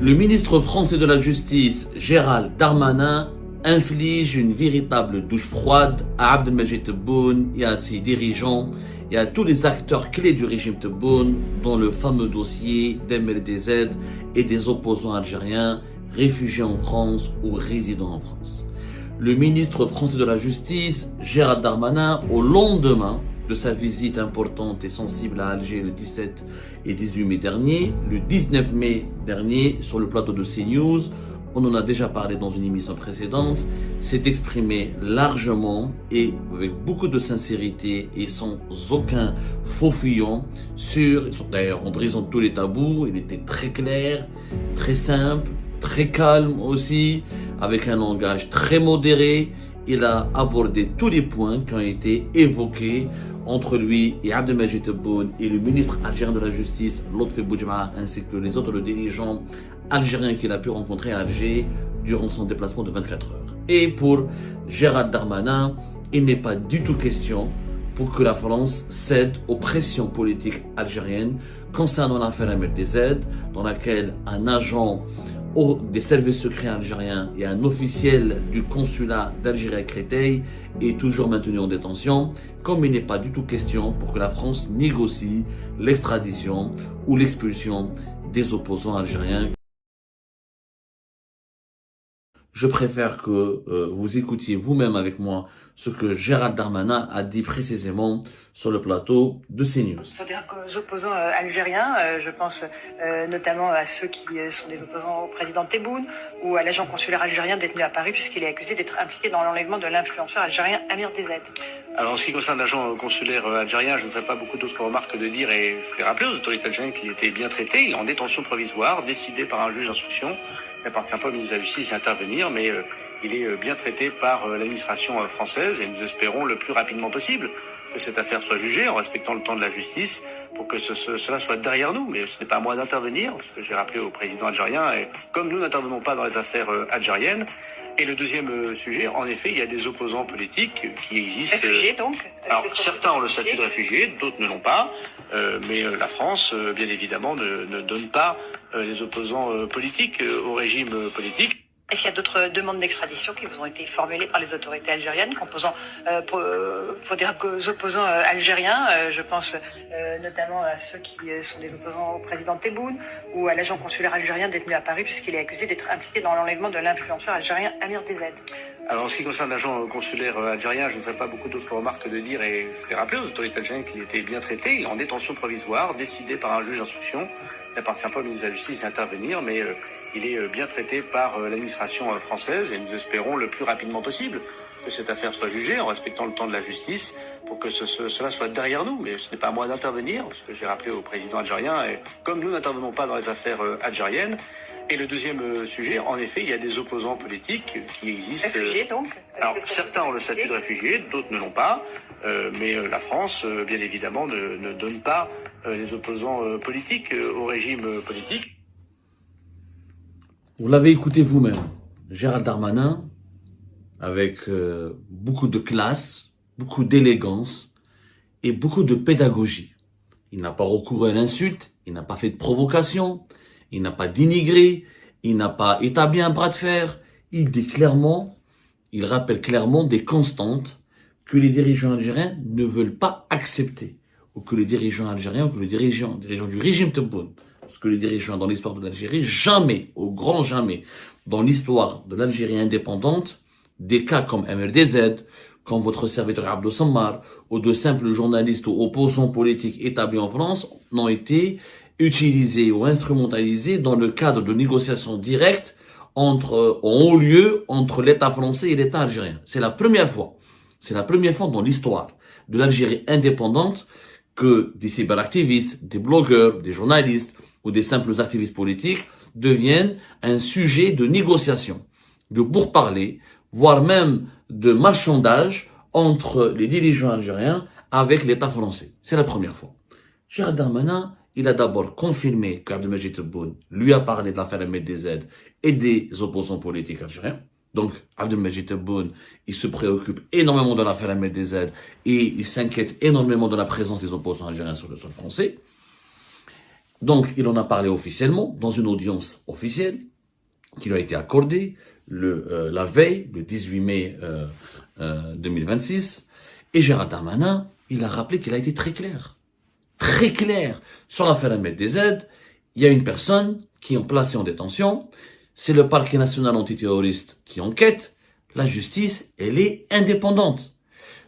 Le ministre français de la Justice, Gérald Darmanin, inflige une véritable douche froide à Abdelmajid Tebboune et à ses dirigeants et à tous les acteurs clés du régime Tebboune dans le fameux dossier d'MRDZ et des opposants algériens réfugiés en France ou résidant en France. Le ministre français de la Justice, Gérald Darmanin, au lendemain de sa visite importante et sensible à Alger le 17 et 18 mai dernier, le 19 mai dernier, sur le plateau de CNews, on en a déjà parlé dans une émission précédente, s'est exprimé largement et avec beaucoup de sincérité et sans aucun faux fuyant d'ailleurs en brisant tous les tabous. Il était très clair, très simple, très calme aussi, avec un langage très modéré. Il a abordé tous les points qui ont été évoqués entre lui et Abdelmajid Tebboune et le ministre algérien de la Justice, Lotfi Boudjma, ainsi que les autres dirigeants algériens qu'il a pu rencontrer à Alger durant son déplacement de 24 heures. Et pour Gérald Darmanin, il n'est pas du tout question pour que la France cède aux pressions politiques algériennes concernant l'affaire MRDZ, dans laquelle un agent des services secrets algériens et un officiel du consulat d'Algérie à Créteil est toujours maintenu en détention, comme il n'est pas du tout question pour que la France négocie l'extradition ou l'expulsion des opposants algériens. Je préfère que vous écoutiez vous-même avec moi ce que Gérald Darmanin a dit précisément sur le plateau de CNews. C'est-à-dire qu'aux opposants algériens, je pense notamment à ceux qui sont des opposants au président Tebboune ou à l'agent consulaire algérien détenu à Paris puisqu'il est accusé d'être impliqué dans l'enlèvement de l'influenceur algérien Amir DZ. Alors en ce qui concerne l'agent consulaire algérien, je ne ferai pas beaucoup d'autres remarques de dire et je voulais rappeler aux autorités algériennes qu'il était bien traité. Il est en détention provisoire, décidé par un juge d'instruction. Il n'appartient pas au ministre de la Justice d'y intervenir, mais il est bien traité par l'administration française et nous espérons le plus rapidement possible que cette affaire soit jugée en respectant le temps de la justice pour que cela soit derrière nous. Mais ce n'est pas à moi d'intervenir, parce que j'ai rappelé au président algérien, et comme nous n'intervenons pas dans les affaires algériennes. Et le deuxième sujet, en effet, il y a des opposants politiques qui existent. Réfugiés donc. Alors certains ont le statut de réfugiés, d'autres ne l'ont pas, mais la France, bien évidemment, ne donne pas les opposants politiques au régime politique. Est-ce qu'il y a d'autres demandes d'extradition qui vous ont été formulées par les autorités algériennes composant, pour dire qu'aux opposants algériens, je pense notamment à ceux qui sont des opposants au président Tebboune ou à l'agent consulaire algérien détenu à Paris puisqu'il est accusé d'être impliqué dans l'enlèvement de l'influenceur algérien Amir DZ. Alors en ce qui concerne l'agent consulaire algérien, je ne ferai pas beaucoup d'autres remarques de dire et je voulais rappeler aux autorités algériennes qu'il était bien traité. Il est en détention provisoire, décidé par un juge d'instruction. Il n'appartient pas au ministre de la Justice d'y intervenir, mais il est bien traité par l'administration française et nous espérons le plus rapidement possible que cette affaire soit jugée en respectant le temps de la justice pour que cela soit derrière nous. Mais ce n'est pas à moi d'intervenir, parce que j'ai rappelé au président algérien, et comme nous n'intervenons pas dans les affaires algériennes. Et le deuxième sujet, en effet, il y a des opposants politiques qui existent. Réfugiés donc. Alors certains ont le statut de réfugié, d'autres ne l'ont pas, mais la France, bien évidemment, ne donne pas les opposants politiques au régime politique. Vous l'avez écouté vous-même, Gérald Darmanin, avec beaucoup de classe, beaucoup d'élégance et beaucoup de pédagogie. Il n'a pas recouru à l'insulte, il n'a pas fait de provocation, il n'a pas dénigré, il n'a pas établi un bras de fer. Il dit clairement, il rappelle clairement des constantes que les dirigeants algériens ne veulent pas accepter, ou que les dirigeants algériens, ou que les dirigeants du régime Tebboune, parce que les dirigeants dans l'histoire de l'Algérie, jamais, au grand jamais, dans l'histoire de l'Algérie indépendante, des cas comme MRDZ, comme votre serviteur Abdou Sammar, ou de simples journalistes ou opposants politiques établis en France, n'ont été utilisés ou instrumentalisés dans le cadre de négociations directes en haut lieu entre l'État français et l'État algérien. C'est la première fois dans l'histoire de l'Algérie indépendante que des cyberactivistes, des blogueurs, des journalistes ou des simples activistes politiques deviennent un sujet de négociation, de pourparlers, voire même de marchandage entre les dirigeants algériens avec l'État français. C'est la première fois. Gérald Darmanin, il a d'abord confirmé qu'Abdelmajid Tebboune lui a parlé de l'affaire MRDZ et des opposants politiques algériens. Donc, Abdelmajid Tebboune, il se préoccupe énormément de l'affaire MRDZ et il s'inquiète énormément de la présence des opposants algériens sur le sol français. Donc, il en a parlé officiellement, dans une audience officielle, qui lui a été accordée la veille, le 18 mai 2026. Et Gérald Darmanin, il a rappelé qu'il a été très clair sur l'affaire Ahmed DZ. Il y a une personne qui est placée en détention, c'est le parquet national antiterroriste qui enquête. La justice, elle est indépendante.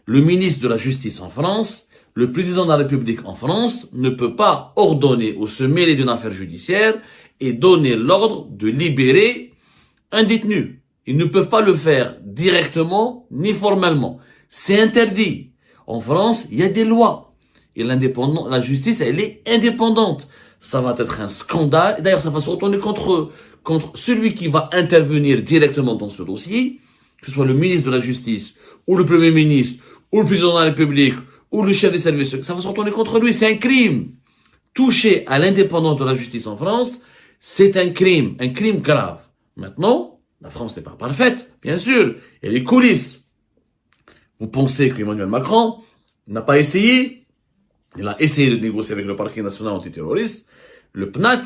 Le ministre de la Justice en France, le président de la République en France, ne peut pas ordonner ou se mêler d'une affaire judiciaire et donner l'ordre de libérer un détenu. Ils ne peuvent pas le faire directement ni formellement. C'est interdit. En France, il y a des lois. Et la justice, elle est indépendante. Ça va être un scandale. D'ailleurs, ça va se retourner contre celui qui va intervenir directement dans ce dossier, que ce soit le ministre de la Justice, ou le Premier ministre, ou le président de la République, ou le chef des services. Ça va se retourner contre lui. C'est un crime. Toucher à l'indépendance de la justice en France, c'est un crime grave. Maintenant, la France n'est pas parfaite, bien sûr. Il y a les coulisses. Vous pensez qu'Emmanuel Macron n'a pas essayé? Il a essayé de négocier avec le parquet national antiterroriste, le PNAT,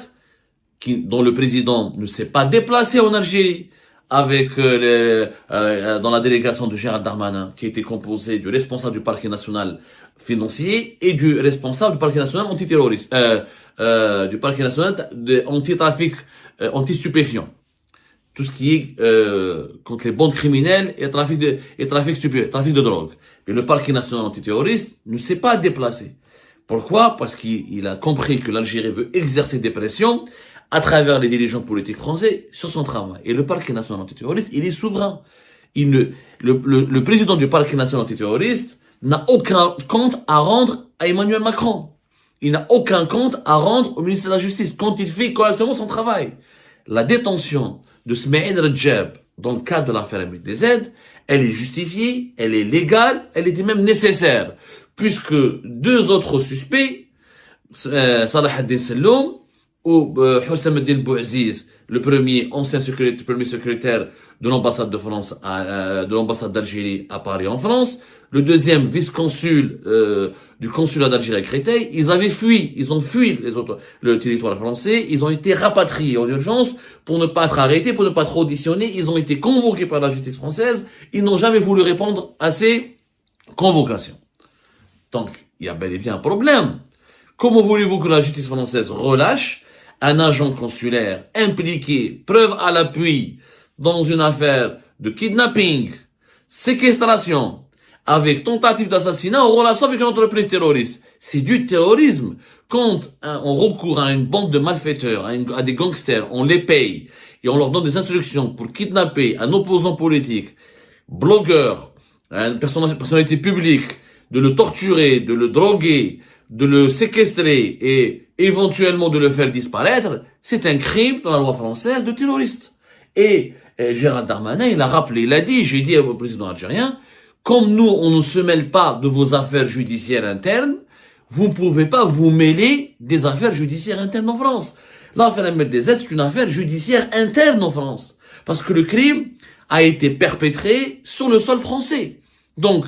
dont le président ne s'est pas déplacé en Algérie, avec dans la délégation de Gérald Darmanin, qui était composée du responsable du parquet national financier et du responsable du parquet national antiterroriste, du parquet national anti-trafic, anti-stupéfiant. Tout ce qui est contre les bandes criminelles et trafic de drogue. Mais le parquet national antiterroriste ne s'est pas déplacé. Pourquoi? Parce qu'il a compris que l'Algérie veut exercer des pressions à travers les dirigeants politiques français sur son travail. Et le parquet national antiterroriste, il est souverain. Le président du parquet national antiterroriste n'a aucun compte à rendre à Emmanuel Macron. Il n'a aucun compte à rendre au ministre de la Justice quand il fait correctement son travail. La détention de Smaïl Redjeb dans le cadre de l'affaire Ahmed DZ, elle est justifiée, elle est légale, elle était même nécessaire, puisque deux autres suspects, Salah ad-Din Selloum ou Houssam ad-Din Bouaziz, le premier secrétaire de l'ambassade de France, de l'ambassade d'Algérie à Paris en France, le deuxième vice-consul du consulat d'Algérie à Créteil, ils ont fui le territoire français, ils ont été rapatriés en urgence pour ne pas être arrêtés, pour ne pas être auditionnés, ils ont été convoqués par la justice française, ils n'ont jamais voulu répondre à ces convocations. Donc, il y a bel et bien un problème. Comment voulez-vous que la justice française relâche un agent consulaire impliqué, preuve à l'appui, dans une affaire de kidnapping, séquestration, avec tentative d'assassinat en relation avec une entreprise terroriste? C'est du terrorisme. Quand on recourt à une bande de malfaiteurs, à des gangsters, on les paye et on leur donne des instructions pour kidnapper un opposant politique, blogueur, une personnalité publique, de le torturer, de le droguer, de le séquestrer et éventuellement de le faire disparaître, c'est un crime dans la loi française de terroriste. Et Gérald Darmanin, il a rappelé, il a dit, j'ai dit au président algérien, comme nous, on ne se mêle pas de vos affaires judiciaires internes, vous ne pouvez pas vous mêler des affaires judiciaires internes en France. L'affaire Ahmed DZ, c'est une affaire judiciaire interne en France. Parce que le crime a été perpétré sur le sol français. Donc,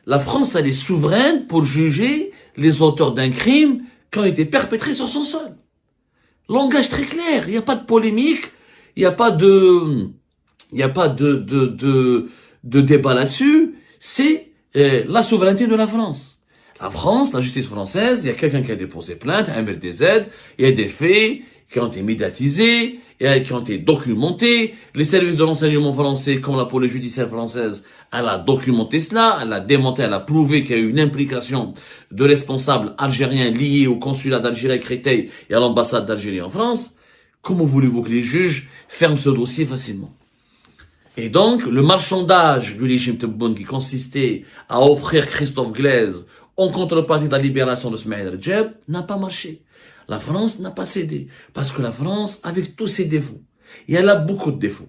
la France, elle est souveraine pour juger les auteurs d'un crime qui ont été perpétrés sur son sol. Langage très clair, il n'y a pas de polémique, il n'y a pas de débat là-dessus, c'est la souveraineté de la France. La France, la justice française, il y a quelqu'un qui a déposé plainte, un MLDZ, il y a des faits qui ont été médiatisés, et qui ont été documentés. Les services de renseignement français, comme la police judiciaire française, elle a documenté cela, elle a démonté, elle a prouvé qu'il y a eu une implication de responsables algériens liés au consulat d'Algérie à Créteil et à l'ambassade d'Algérie en France. Comment voulez-vous que les juges ferment ce dossier facilement? Et donc, le marchandage du régime Tebboune qui consistait à offrir Christophe Glaise en contrepartie de la libération de Smaïl Redjeb n'a pas marché. La France n'a pas cédé. Parce que la France, avec tous ses défauts, et elle a beaucoup de défauts,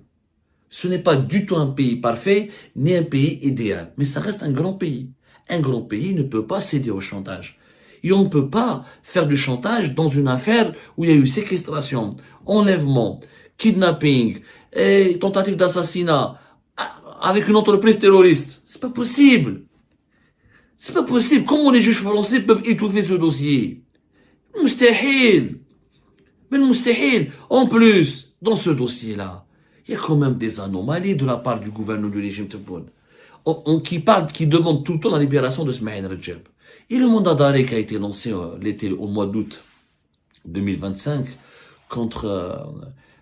ce n'est pas du tout un pays parfait, ni un pays idéal. Mais ça reste un grand pays. Un grand pays ne peut pas céder au chantage. Et on ne peut pas faire du chantage dans une affaire où il y a eu séquestration, enlèvement, kidnapping, et tentative d'assassinat avec une entreprise terroriste. C'est pas possible. C'est pas possible. Comment les juges français peuvent étouffer ce dossier? Moustahil. Mais le en plus, dans ce dossier-là, il y a quand même des anomalies de la part du gouvernement du régime Tebboune. Qui demande tout le temps la libération de Smaïn Rajab. Et le mandat d'arrêt qui a été lancé au mois d'août 2025 contre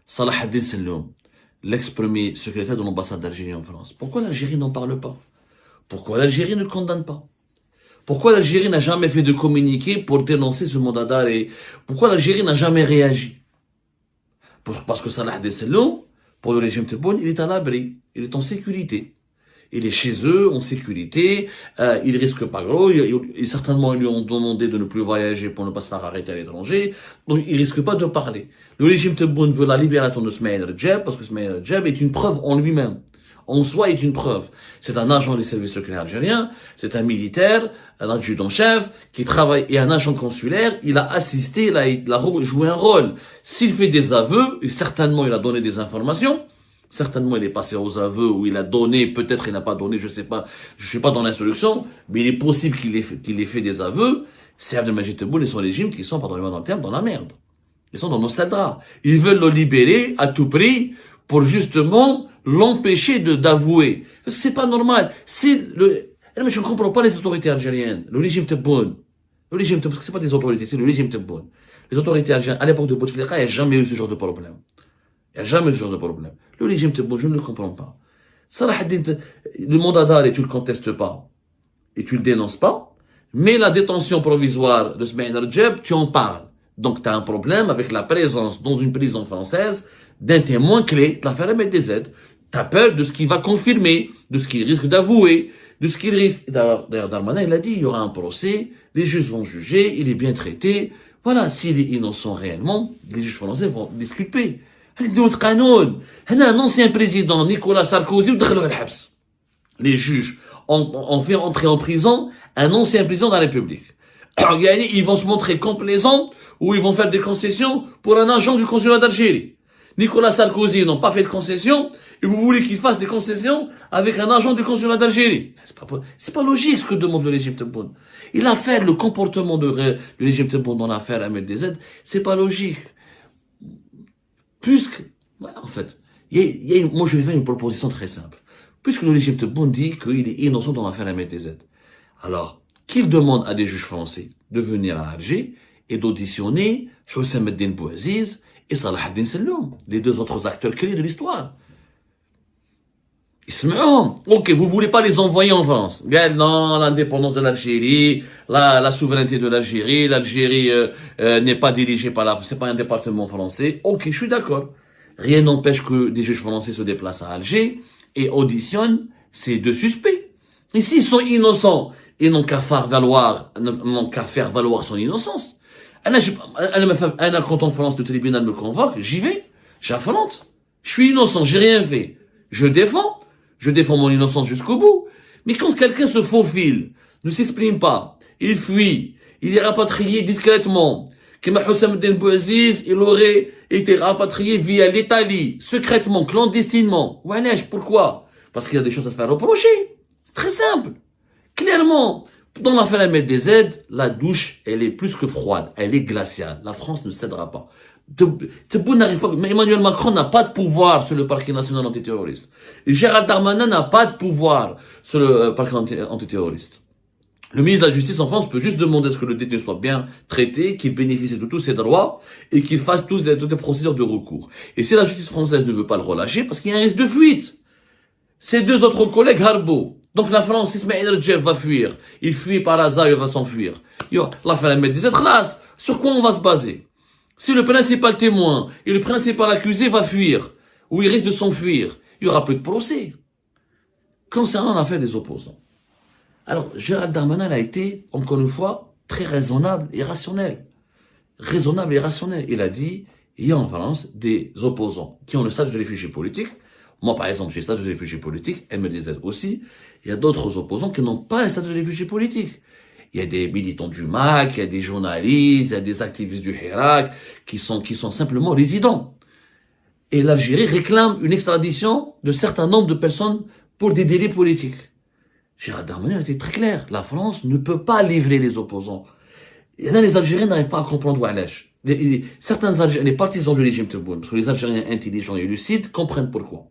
Salah ad-Din Selloum, l'ex-premier secrétaire de l'ambassade d'Algérie en France. Pourquoi l'Algérie n'en parle pas? Pourquoi l'Algérie ne condamne pas? Pourquoi l'Algérie n'a jamais fait de communiqué pour dénoncer ce mandat d'arrêt? Pourquoi l'Algérie n'a jamais réagi? Parce que Salah ad-Din Selloum, pour le régime Tebboune, il est à l'abri, il est en sécurité. Il est chez eux, en sécurité, il risque pas gros, et certainement ils lui ont demandé de ne plus voyager pour ne pas se faire arrêter à l'étranger, donc il risque pas de parler. Le régime Tebboune veut la libération de Smaïn Rajab, parce que Smaïn Rajab est une preuve en lui-même. En soi est une preuve. C'est un agent des services secrets algériens, c'est un militaire, un adjudant-chef, qui travaille, et un agent consulaire, il a assisté, il a joué un rôle. S'il fait des aveux, et certainement il a donné des informations, certainement, il est passé aux aveux où il a donné, peut-être il n'a pas donné, je sais pas, je suis pas dans l'instruction, mais il est possible qu'il ait fait des aveux. C'est Abdelmajid Tebboune et son régime qui sont, pardonnez-moi dans le terme, dans la merde. Ils sont dans nos cendres. Ils veulent le libérer à tout prix pour justement l'empêcher d'avouer. Parce que c'est pas normal. Mais je ne comprends pas les autorités algériennes. Le régime Tebboune, parce que c'est pas des autorités, c'est le régime Tebboune. Les autorités algériennes, à l'époque de Bouteflika, il n'y a jamais eu ce genre de problème. Il n'y a jamais eu ce genre de problème. Le régime Tebboune, je ne le comprends pas. Salah ad-Din, le mandat d'arrêt, tu le contestes pas. Et tu le dénonces pas. Mais la détention provisoire de Smaïn Rajab, tu en parles. Donc, tu as un problème avec la présence dans une prison française d'un témoin clé de l'affaire MDZ. Tu as peur de ce qu'il va confirmer, de ce qu'il risque d'avouer, de ce qu'il risque. D'ailleurs, Darmanin, il a dit, il y aura un procès, les juges vont juger, il est bien traité. Voilà, s'il est innocent réellement, les juges français vont disculper. Un ancien président, Nicolas Sarkozy, les juges ont fait entrer en prison un ancien président de la République. Alors, ils vont se montrer complaisants ou ils vont faire des concessions pour un agent du consulat d'Algérie. Nicolas Sarkozy n'ont pas fait de concessions et vous voulez qu'il fasse des concessions avec un agent du consulat d'Algérie. C'est pas logique ce que demande le régime Tebboune. Et l'affaire, le comportement du régime Tebboune dans l'affaire MLDZ, c'est pas logique. En fait, moi je vais faire une proposition très simple. Puisque le régime Tebboune dit qu'il est innocent dans l'affaire MLDZ, alors qu'il demande à des juges français de venir à Alger et d'auditionner Houssam ad-Din Bouaziz et Salah ad-Din Selloum, les deux autres acteurs clés de l'histoire. Ok, vous voulez pas les envoyer en France. Non, l'indépendance de l'Algérie, la souveraineté de l'Algérie, l'Algérie n'est pas dirigée par c'est pas un département français. Ok, je suis d'accord. Rien n'empêche que des juges français se déplacent à Alger et auditionnent ces deux suspects. Et s'ils sont innocents, ils n'ont qu'à faire valoir son innocence. Quand en France, le tribunal me convoque, j'y vais, j'affronte. Je suis innocent, j'ai rien fait. Je défends mon innocence jusqu'au bout. Mais quand quelqu'un se faufile, ne s'exprime pas, il fuit, il est rapatrié discrètement, comme Houssam ad-Din Bouaziz, il aurait été rapatrié via l'Italie, secrètement, clandestinement. Pourquoi? Parce qu'il y a des choses à se faire reprocher. C'est très simple. Clairement, dans l'affaire MLDZ, la douche, elle est plus que froide, elle est glaciale. La France ne cédera pas. Emmanuel Macron n'a pas de pouvoir sur le parquet national antiterroriste. Et Gérald Darmanin n'a pas de pouvoir sur le parquet antiterroriste. Le ministre de la Justice en France peut juste demander à ce que le détenu soit bien traité, qu'il bénéficie de tous ses droits et qu'il fasse toutes les procédures de recours. Et si la justice française ne veut pas le relâcher, parce qu'il y a un risque de fuite, ses deux autres collègues harbo. Donc la France, Smaïn Rajab va fuir. Il fuit par hasard, il va s'enfuir. L'affaire MLDZ, sur quoi on va se baser? Si le principal témoin et le principal accusé va fuir, ou il risque de s'enfuir, il y aura plus de procès. Concernant l'affaire des opposants. Alors, Gérald Darmanin a été, encore une fois, très raisonnable et rationnel. Raisonnable et rationnel. Il a dit, il y a en France des opposants qui ont le statut de réfugié politique. Moi, par exemple, j'ai le statut de réfugié politique, MLDZ aussi. Il y a d'autres opposants qui n'ont pas le statut de réfugié politique. Il y a des militants du MAC, il y a des journalistes, il y a des activistes du Hirak qui sont simplement résidents. Et l'Algérie réclame une extradition de certains nombres de personnes pour des délits politiques. Gérald Darmanin a été très clair. La France ne peut pas livrer les opposants. Et là, les Algériens n'arrivent pas à comprendre Oualash. Certains Algériens, les partisans du régime Tebboune, parce que les Algériens intelligents et lucides comprennent pourquoi.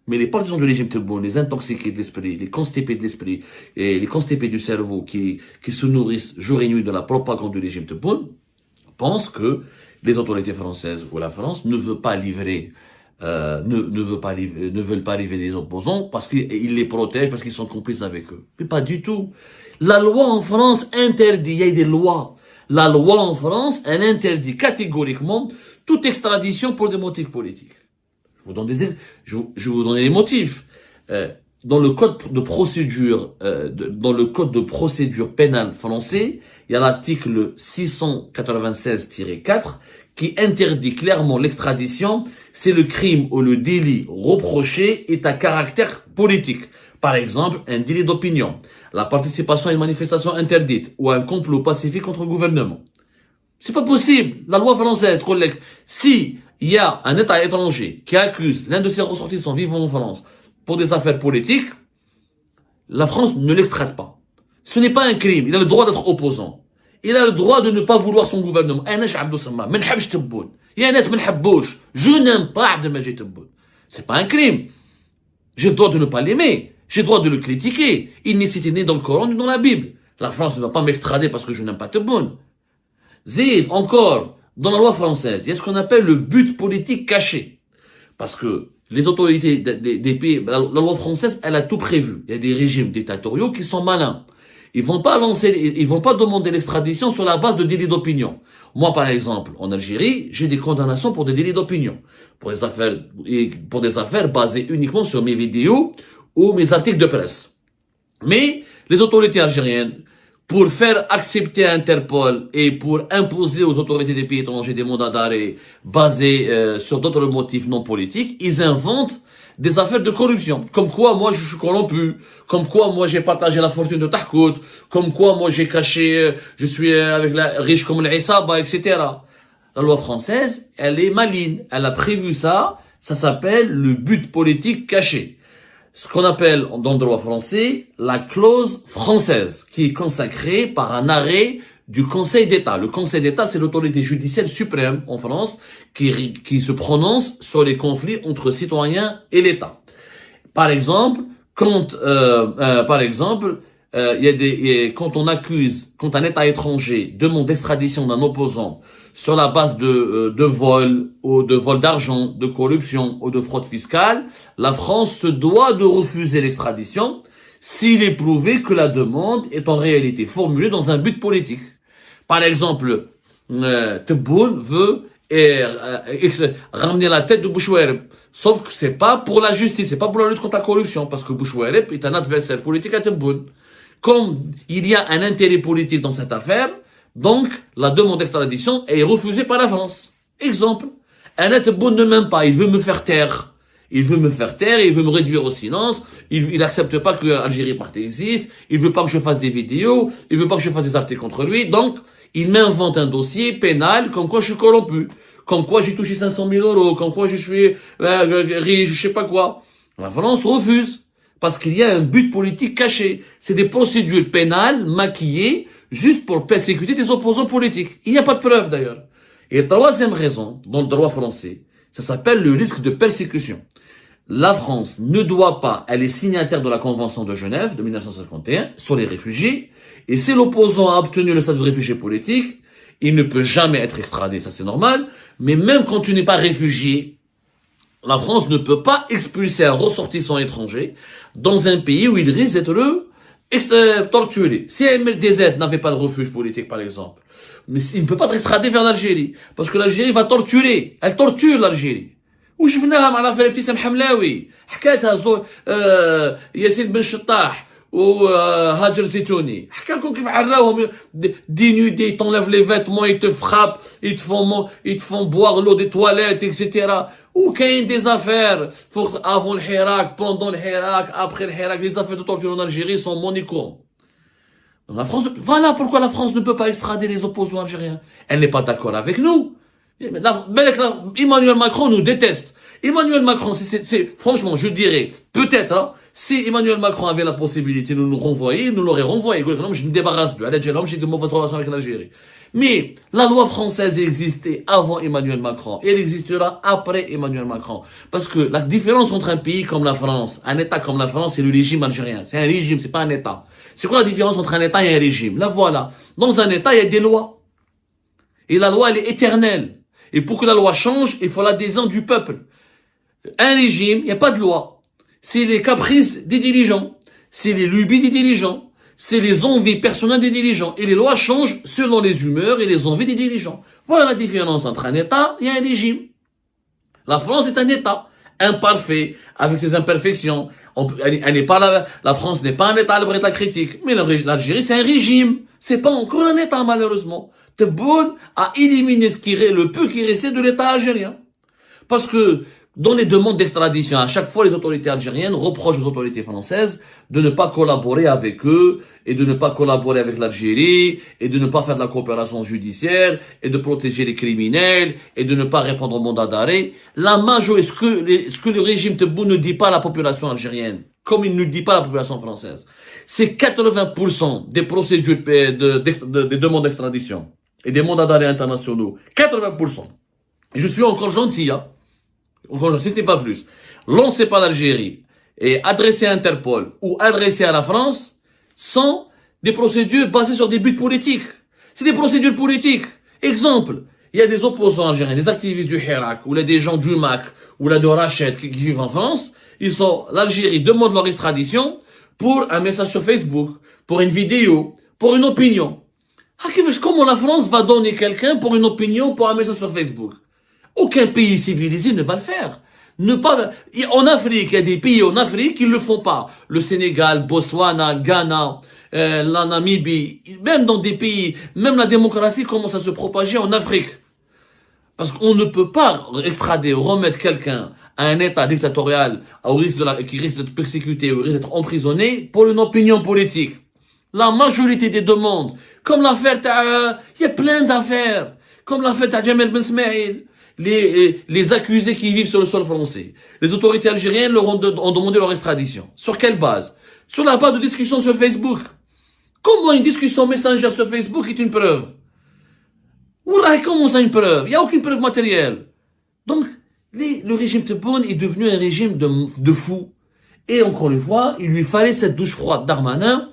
Mais les partisans du régime Tebboune, les intoxiqués de l'esprit, les constipés de l'esprit et les constipés du cerveau qui se nourrissent jour et nuit de la propagande du régime Tebboune, pensent que les autorités françaises ou la France ne veulent pas livrer ne veulent pas livrer les opposants parce qu'ils les protègent, parce qu'ils sont complices avec eux. Mais pas du tout. La loi en France interdit, il y a des lois. La loi en France, elle interdit catégoriquement toute extradition pour des motifs politiques. Je vais vous donner les motifs. Dans le code de procédure, dans le code de procédure pénale français, il y a l'article 696-4 qui interdit clairement l'extradition si le crime ou le délit reproché est à caractère politique. Par exemple, un délit d'opinion, la participation à une manifestation interdite ou un complot pacifique contre le gouvernement. C'est pas possible. La loi française, collègue, si il y a un État étranger qui accuse l'un de ses ressortissants vivant en France pour des affaires politiques, la France ne l'extrade pas. Ce n'est pas un crime. Il a le droit d'être opposant. Il a le droit de ne pas vouloir son gouvernement. Je n'aime pas Abdelmajid Tebboune. C'est pas un crime. J'ai le droit de ne pas l'aimer. J'ai le droit de le critiquer. Il n'est cité ni dans le Coran ni dans la Bible. La France ne va pas m'extrader parce que je n'aime pas Tebboune. Zid, encore, dans la loi française, il y a ce qu'on appelle le but politique caché. Parce que les autorités des pays, la loi française, elle a tout prévu. Il y a des régimes dictatoriaux qui sont malins. Ils vont pas demander l'extradition sur la base de délits d'opinion. Moi, par exemple, en Algérie, j'ai des condamnations pour des délits d'opinion. Pour des affaires basées uniquement sur mes vidéos ou mes articles de presse. Mais, les autorités algériennes, pour faire accepter Interpol et pour imposer aux autorités des pays étrangers des mandats d'arrêt basés sur d'autres motifs non politiques, ils inventent des affaires de corruption. Comme quoi, moi, je suis corrompu. Comme quoi, moi, j'ai partagé la fortune de Tahkout. Comme quoi, moi, j'ai caché, je suis avec riche comme l'Issaba, etc. La loi française, elle est maligne. Elle a prévu ça. Ça s'appelle le but politique caché. Ce qu'on appelle, dans le droit français, la clause française, qui est consacrée par un arrêt du Conseil d'État. Le Conseil d'État, c'est l'autorité judiciaire suprême en France qui se prononce sur les conflits entre citoyens et l'État. Par exemple, quand un État étranger demande l'extradition d'un opposant sur la base de vol ou de vol d'argent, de corruption ou de fraude fiscale, la France se doit de refuser l'extradition s'il est prouvé que la demande est en réalité formulée dans un but politique. Par exemple, Tebboune veut ramener la tête de Bouchouareb. Sauf que c'est pas pour la justice, c'est pas pour la lutte contre la corruption, parce que Bouchouareb est un adversaire politique à Tebboune. Comme il y a un intérêt politique dans cette affaire, donc la demande d'extradition est refusée par la France. Exemple, un Tebboune ne m'aime pas, il veut me faire taire. Il veut me faire taire, il veut me réduire au silence, il accepte pas que l'Algérie Parti existe, il veut pas que je fasse des vidéos, il veut pas que je fasse des articles contre lui, donc il m'invente un dossier pénal comme quoi je suis corrompu, comme quoi j'ai touché 500 000 euros, comme quoi je suis riche, je sais pas quoi. La France refuse, parce qu'il y a un but politique caché. C'est des procédures pénales maquillées juste pour persécuter des opposants politiques. Il n'y a pas de preuve d'ailleurs. Et troisième raison, dans le droit français, ça s'appelle le risque de persécution. La France ne doit pas, elle est signataire de la Convention de Genève de 1951 sur les réfugiés, et si l'opposant a obtenu le statut de réfugié politique, il ne peut jamais être extradé, ça c'est normal, mais même quand tu n'es pas réfugié, la France ne peut pas expulser un ressortissant étranger dans un pays où il risque d'être torturé. Si MLDZ n'avait pas de refuge politique par exemple, mais il ne peut pas être extradé vers l'Algérie, parce que l'Algérie va torturer, elle torture l'Algérie. وشفناها مع l'affaire ابتسام حملاوي حكاتها ياسين بن شطاح وهاجر زيتوني حكى لكم كيف عراوهم دي نودي t'enlèvent les vêtements ils te frappent ils te font boire l'eau des toilettes etc. وكاين des affaires avant le Hirak, pendant le Hirak, après le Hirak, les affaires de torture en Algérie sont monicours. La France, voilà pourquoi la France ne peut pas extrader les opposants algériens. Elle n'est pas d'accord avec nous. Emmanuel Macron nous déteste. Emmanuel Macron, franchement, je dirais, peut-être, hein, si Emmanuel Macron avait la possibilité de nous renvoyer, il nous l'aurait renvoyé. Je me débarrasse de j'ai de mauvaises relations avec l'Algérie. Mais la loi française existait avant Emmanuel Macron et elle existera après Emmanuel Macron. Parce que la différence entre un pays comme la France, un État comme la France, c'est le régime algérien. C'est un régime, c'est pas un État. C'est quoi la différence entre un État et un régime? La voilà. Dans un État, il y a des lois. Et la loi, elle est éternelle. Et pour que la loi change, il faut l'adhésion du peuple. Un régime, il n'y a pas de loi. C'est les caprices des dirigeants. C'est les lubies des dirigeants. C'est les envies personnelles des dirigeants. Et les lois changent selon les humeurs et les envies des dirigeants. Voilà la différence entre un État et un régime. La France est un État imparfait, avec ses imperfections. Elle n'est pas la France n'est pas un État à l'abri de la critique. Mais l'Algérie, c'est un régime. C'est pas encore un État, malheureusement. Tebboune a éliminé le peu qui restait de l'État algérien. Parce que, dans les demandes d'extradition, à chaque fois, les autorités algériennes reprochent aux autorités françaises de ne pas collaborer avec eux, et de ne pas collaborer avec l'Algérie, et de ne pas faire de la coopération judiciaire, et de protéger les criminels, et de ne pas répondre au mandat d'arrêt. La majorité, ce que le régime Tebboune ne dit pas à la population algérienne, comme il ne dit pas à la population française, c'est 80% des procédures des demandes d'extradition et des mandats d'arrêt internationaux. 80%. Et je suis encore gentil, hein. Encore gentil, ce n'est pas plus. Lancé par l'Algérie et adressé à Interpol ou adressé à la France sont des procédures basées sur des buts politiques. C'est des procédures politiques. Exemple, il y a des opposants algériens, des activistes du Hirak, ou là des gens du MAC, ou là de Rachet qui vivent en France. L'Algérie demande leur extradition pour un message sur Facebook, pour une vidéo, pour une opinion. Comment la France va donner quelqu'un pour une opinion, pour un message sur Facebook? Aucun pays civilisé ne va le faire. En Afrique, il y a des pays en Afrique qui ne le font pas. Le Sénégal, Botswana, Ghana, la Namibie, même dans des pays, même la démocratie commence à se propager en Afrique. Parce qu'on ne peut pas extrader ou remettre quelqu'un à un État dictatorial qui risque d'être persécuté ou risque d'être emprisonné pour une opinion politique. La majorité des demandes, comme l'affaire il y a plein d'affaires, comme l'affaire Jamel Ben Smaïl, les accusés qui vivent sur le sol français. Les autorités algériennes leur ont demandé leur extradition. Sur quelle base? Sur la base de discussions sur Facebook. Comment une discussion Messenger sur Facebook est une preuve? Comment ça une preuve? Il n'y a aucune preuve matérielle. Donc, le régime Tebboune est devenu un régime de fous. Et encore une fois, il lui fallait cette douche froide Darmanin.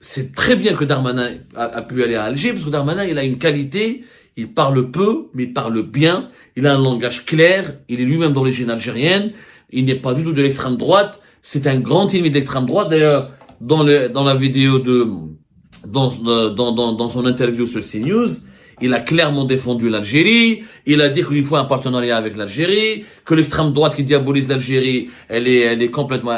C'est très bien que Darmanin a pu aller à Alger, parce que Darmanin, il a une qualité, il parle peu, mais il parle bien, il a un langage clair, il est lui-même d'origine algérienne, il n'est pas du tout de l'extrême droite, c'est un grand ennemi de l'extrême droite. D'ailleurs, dans la vidéo dans son interview sur CNews, il a clairement défendu l'Algérie, il a dit qu'il faut un partenariat avec l'Algérie, que l'extrême droite qui diabolise l'Algérie, elle est complètement,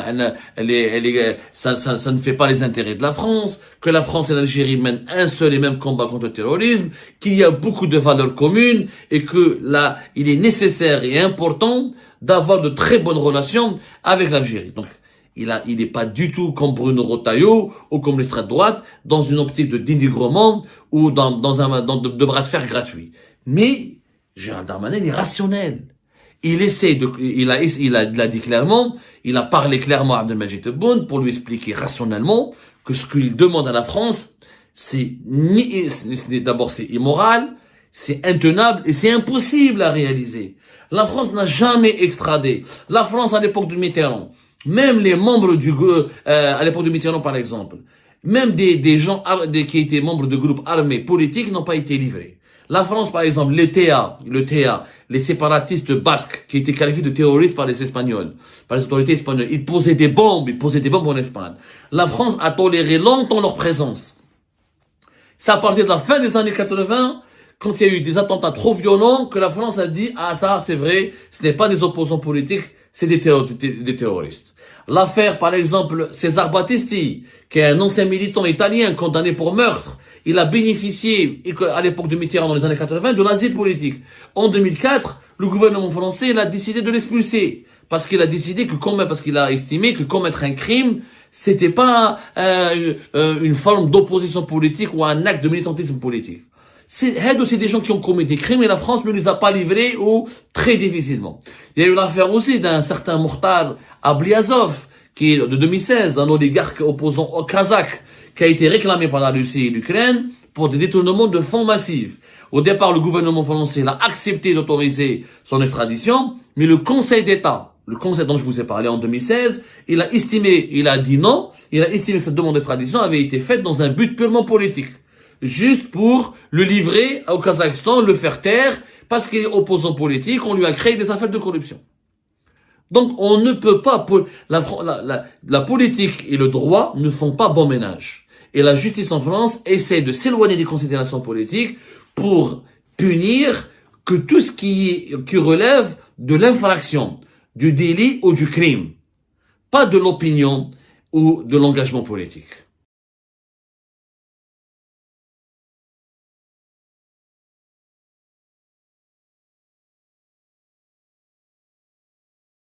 ça ne fait pas les intérêts de la France, que la France et l'Algérie mènent un seul et même combat contre le terrorisme, qu'il y a beaucoup de valeurs communes, et que là, il est nécessaire et important d'avoir de très bonnes relations avec l'Algérie. Donc, il n'est pas du tout comme Bruno Retailleau ou comme l'extrême droite dans une optique de dénigrement ou de bras de fer gratuit. Mais Gérald Darmanin, il est rationnel. Il l'a dit clairement, il a parlé clairement à Abdelmadjid Tebboune pour lui expliquer rationnellement que ce qu'il demande à la France, d'abord c'est immoral, c'est intenable et c'est impossible à réaliser. La France n'a jamais extradé. La France à l'époque de Mitterrand, même les membres à l'époque de Mitterrand par exemple, même des gens qui étaient membres de groupes armés politiques n'ont pas été livrés. La France par exemple, le TA, les séparatistes basques qui étaient qualifiés de terroristes par les Espagnols, par les autorités espagnoles, ils posaient des bombes en Espagne. La France a toléré longtemps leur présence. C'est à partir de la fin des années 80, quand il y a eu des attentats trop violents, que la France a dit, ah ça c'est vrai, ce n'est pas des opposants politiques, c'est des terroristes. L'affaire, par exemple, César Battisti, qui est un ancien militant italien condamné pour meurtre, il a bénéficié, à l'époque de Mitterrand dans les années 80, de l'asile politique. En 2004, le gouvernement français, il a décidé de l'expulser. Parce qu'il a décidé parce qu'il a estimé que commettre un crime, c'était pas une forme d'opposition politique ou un acte de militantisme politique. C'est des gens qui ont commis des crimes et la France ne les a pas livrés ou très difficilement. Il y a eu l'affaire aussi d'un certain Mukhtar Ablyazov, qui est de 2016, un oligarque opposant au kazakh, qui a été réclamé par la Russie et l'Ukraine pour des détournements de fonds massifs. Au départ, le gouvernement français a accepté d'autoriser son extradition, mais le Conseil d'État, le Conseil dont je vous ai parlé en 2016, il a dit non, il a estimé que cette demande d'extradition avait été faite dans un but purement politique. Juste pour le livrer au Kazakhstan, le faire taire, parce qu'il est opposant politique, on lui a créé des affaires de corruption. Donc, on ne peut pas, la politique et le droit ne font pas bon ménage. Et la justice en France essaie de s'éloigner des considérations politiques pour punir que tout ce qui relève de l'infraction, du délit ou du crime. Pas de l'opinion ou de l'engagement politique.